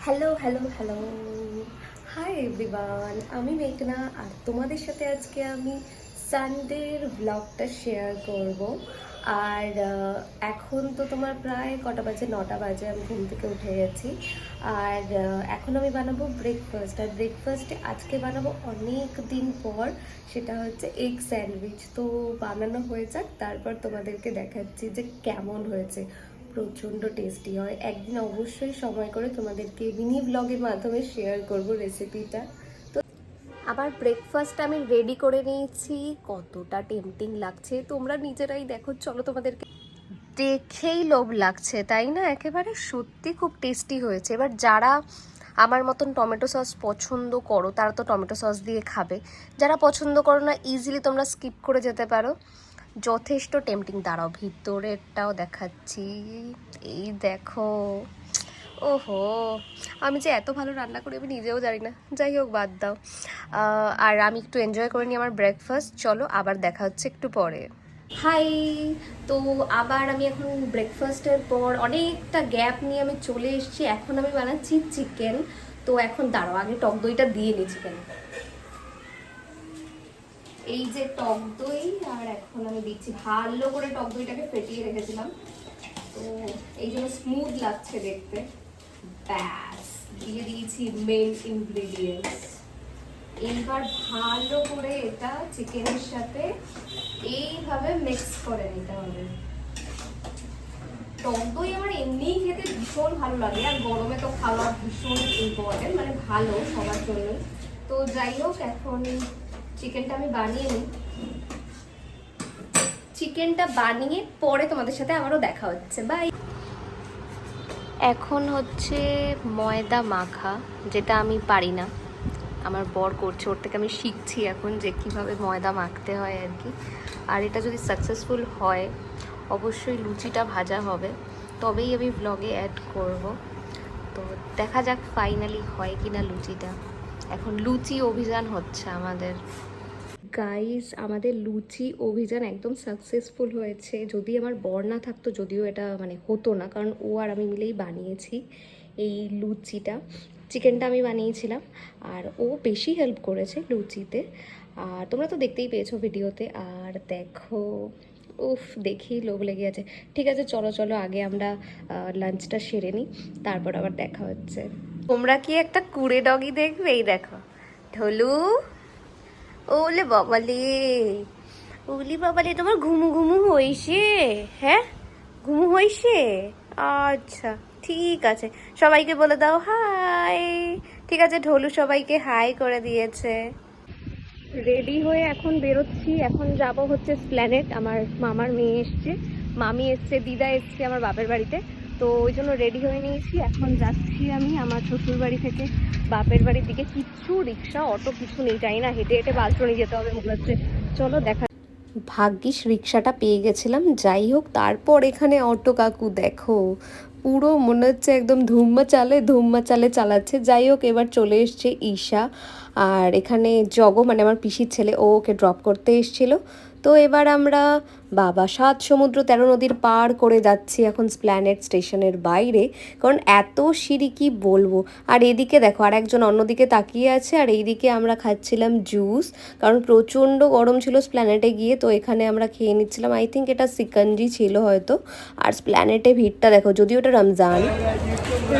Hello hello hello, hi everyone. আমি মেঘনা আর তোমাদের সাথে আজকে আমি সানডের ব্লগটা শেয়ার করব। আর এখন তো তোমার প্রায় কটা বাজে, 9টা বাজে, আমি ঘুম থেকে উঠে গেছি। আর এখন আমি বানাবো ব্রেকফাস্ট। আর ব্রেকফাস্টে আজকে বানাবো অনেক দিন পর, সেটা হচ্ছে এগ স্যান্ডউইচ। তো বানানো হয়ে যাক, তারপর তোমাদেরকে দেখাচ্ছি যে কেমন হয়েছে। প্রচণ্ড টেস্টি হয়। একদিন অবশ্যই সময় করে তোমাদেরকে মিনি ব্লগের মাধ্যমে শেয়ার করব রেসিপিটা। তো আবার ব্রেকফাস্ট আমি রেডি করে নিয়েছি। কতটা টেম্পটিং লাগছে তোমরা নিজেরাই দেখো। চলো, তোমাদেরকে দেখেই লোভ লাগছে, তাই না? একেবারে সত্যি খুব টেস্টি হয়েছে। এবার যারা আমার মতন টমেটো সস পছন্দ করো তারা তো টমেটো সস দিয়ে খাবে। যারা পছন্দ করো না, ইজিলি তোমরা স্কিপ করে যেতে পারো। যথেষ্ট টেম্পটিং। দাঁড়াও, ভিতরেরটাও দেখাচ্ছি। এই দেখো। ওহো, আমি যে এত ভালো রান্না করি আমি নিজেও জানি না। যাই হোক, বাদ দাও। আর আমি একটু এনজয় করে নিই আমার ব্রেকফাস্ট। চলো, আবার দেখা হচ্ছে একটু পরে। হাই। তো আবার আমি এখন ব্রেকফাস্টের পর অনেকটা গ্যাপ নিয়ে আমি চলে এসেছি। এখন আমি বানাচ্ছি চিকেন। তো এখন দাঁড়াও, আগে টক দইটা দিয়ে নিই চিকেন। এই যে টক দই, আর এখন আমি দিচ্ছি। ভালো করে টক দইটাকে ফেটিয়ে রেখেছিলাম, তো এই জন্য স্মুথ লাগছে দেখতে। ব্যাস, দিয়ে দিয়েছি মেন ইনগ্রেডিয়েন্টস। এইবার ভালো করে এটা চিকেনের সাথে এইভাবে মিক্স করে নিতে হবে। টক দই আমার এমনিই খেতে ভীষণ ভালো লাগে, আর গরমে তো খাওয়া ভীষণ ইম্পর্টেন্ট, মানে ভালো সবার জন্য। তো যাই হোক, এখন চিকেনটা আমি বানিয়ে নিই। চিকেনটা বানিয়ে পরে তোমাদের সাথে আবারও দেখা হচ্ছে। বাই। এখন হচ্ছে ময়দা মাখা, যেটা আমি পারি না, আমার বর করছে। ওর থেকে আমি শিখছি এখন যে কিভাবে ময়দা মাখতে হয় আর কি। আর এটা যদি সাকসেসফুল হয়, অবশ্যই লুচিটা ভাজা হবে, তবেই আমি ব্লগে অ্যাড করব। তো দেখা যাক ফাইনালি হয় কি না লুচিটা। এখন লুচি অভিযান হচ্ছে আমাদের। গাইস, আমাদের লুচি অভিযান একদম সাকসেসফুল হয়েছে। যদি আমার বর না থাকতো, যদিও এটা মানে হতো না, কারণ ও আর আমি মিলেই বানিয়েছি এই লুচিটা। চিকেনটা আমি বানিয়েছিলাম, আর ও বেশি হেল্প করেছে লুচিতে। আর তোমরা তো দেখতেই পেয়েছো ভিডিওতে। আর দেখো, উফ, দেখেই লোভ লেগে আছে। ঠিক আছে, চলো চলো, আগে আমরা লাঞ্চটা সেরে নিই, তারপর আবার দেখা হচ্ছে। তোমরা কি একটা কুড়ে ডগি দেখবে? এই দেখো, ঢোলু। ওলে বাবালে, ওলি বাবালে, তোমার ঘুমু ঘুমু হইছে? হ্যাঁ, ঘুমু হইছে? আচ্ছা, ঠিক আছে, সবাইকে বলে দাও হাই। ঠিক আছে, ঢোলু সবাইকে হাই করে দিয়েছে। রেডি হয়ে এখন বেরোচ্ছি। এখন যাব হচ্ছে স্প্ল্যানেট। আমার মামার মেয়ে এসছে, মামি এসছে, দিদা এসছে আমার বাপের বাড়িতে। তো ওই জন্য রেডি হয়ে নিয়েছি। এখন যাচ্ছি আমি আমার শ্বশুর বাড়ি থেকে বাপের বাড়ির দিকে। কিচ্ছু রিক্সা অটো কিছু নেই, যাই না, হেঁটে হেঁটে বালচনি যেতে হবে মনে হচ্ছে। চলো দেখা। ভাগ্যিস রিক্সাটা পেয়ে গেছিলাম। যাই হোক, তারপর এখানে অটো কাকু দেখো, পুরো মনে হচ্ছে একদম ধুম্মা চালে চালাচ্ছে। যাই হোক, এবার চলে এসছে ঈশা। আর এখানে জগ, মানে আমার পিসির ছেলে, ও ওকে ড্রপ করতে এসেছিলো। তো এবার আমরা বাবা 7 সমুদ্র 13 নদীর পার করে যাচ্ছি এখন স্প্ল্যানেট স্টেশনের বাইরে, কারণ এত সিঁড়ি কি বলবো। আর এদিকে দেখো, আর একজন অন্যদিকে তাকিয়ে আছে, আর এইদিকে আমরা খাচ্ছিলাম জুস, কারণ প্রচণ্ড গরম ছিল স্প্ল্যানেটে গিয়ে। তো এখানে আমরা খেয়ে নিচ্ছিলাম, আই থিঙ্ক এটা সিকাঞ্জি ছিল হয়তো। আর স্প্ল্যানেটে ভিড়টা দেখো, যদিও এটা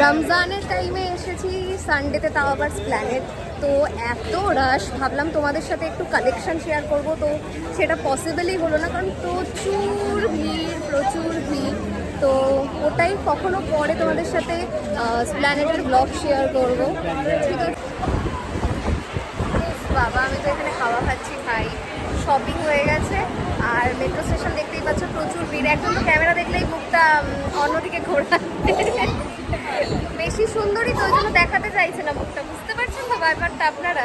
রমজানের টাইমে এসেছি, সানডেতে, তাও আবার স্প্ল্যানেট। তো এত রাশ, ভাবলাম তোমাদের সাথে একটু কালেকশন শেয়ার করব, তো সেটা পসিবলই হলো না, কারণ প্রচুর ভিড়, প্রচুর ভিড়। তো ওটাই কখনো পরে তোমাদের সাথে স্প্ল্যানেটের ব্লগ শেয়ার করব। ঠিক আছে বাবা, আমি তো এখানে হাওয়া খাচ্ছি ভাই। শপিং হয়ে গেছে, আর মেট্রো স্টেশন দেখতেই পাচ্ছ, প্রচুর ভিড়। একদম তো ক্যামেরা দেখলেই মুখটা অন্যদিকে ঘোরা। বেশি সুন্দরী তো, ওই জন্য দেখাতে চাইছে না মুখটা, বুঝতে পারছেন তো ব্যাপারটা আপনারা?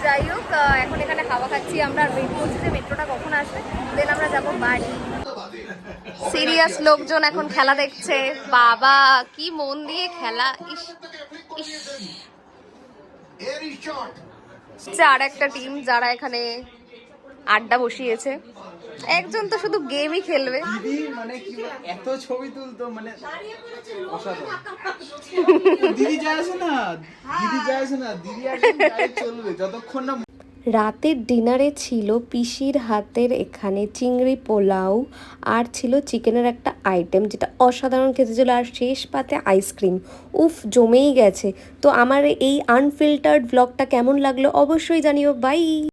যাই হোক, এখন এখানে হাওয়া খাচ্ছি আমরা, আর ওয়েট করছি যে মেট্রোটা কখন আসবে, দেন আমরা যাবো বাড়ি। সিরিয়াস লোকজন এখন খেলা দেখছে। বাবা, কি মন দিয়ে খেলা! ইস ইস, আর একটা টিম যারা এখানে আড্ডা বসিয়েছে। একজন তো শুধু গেমই খেলবে। দিদি মানে কি এত ছবি তুলতো মানে অসাধারণ। দিদি যায় আসে না, দিদি যায় আসে না, দিদি একদম direct চলবে যতক্ষণ না। রাতের ডিনারে ছিল পিসির হাতের এখানে চিংড়ি পোলাও, আর ছিল চিকেনের একটা আইটেম যেটা অসাধারণ খেতে ছিল, আর শেষ পাতে আইসক্রিম। উফ, জমেই গেছে। তো আমার এই আনফিল্টার্ড ব্লগটা কেমন লাগলো অবশ্যই জানিও। বাই।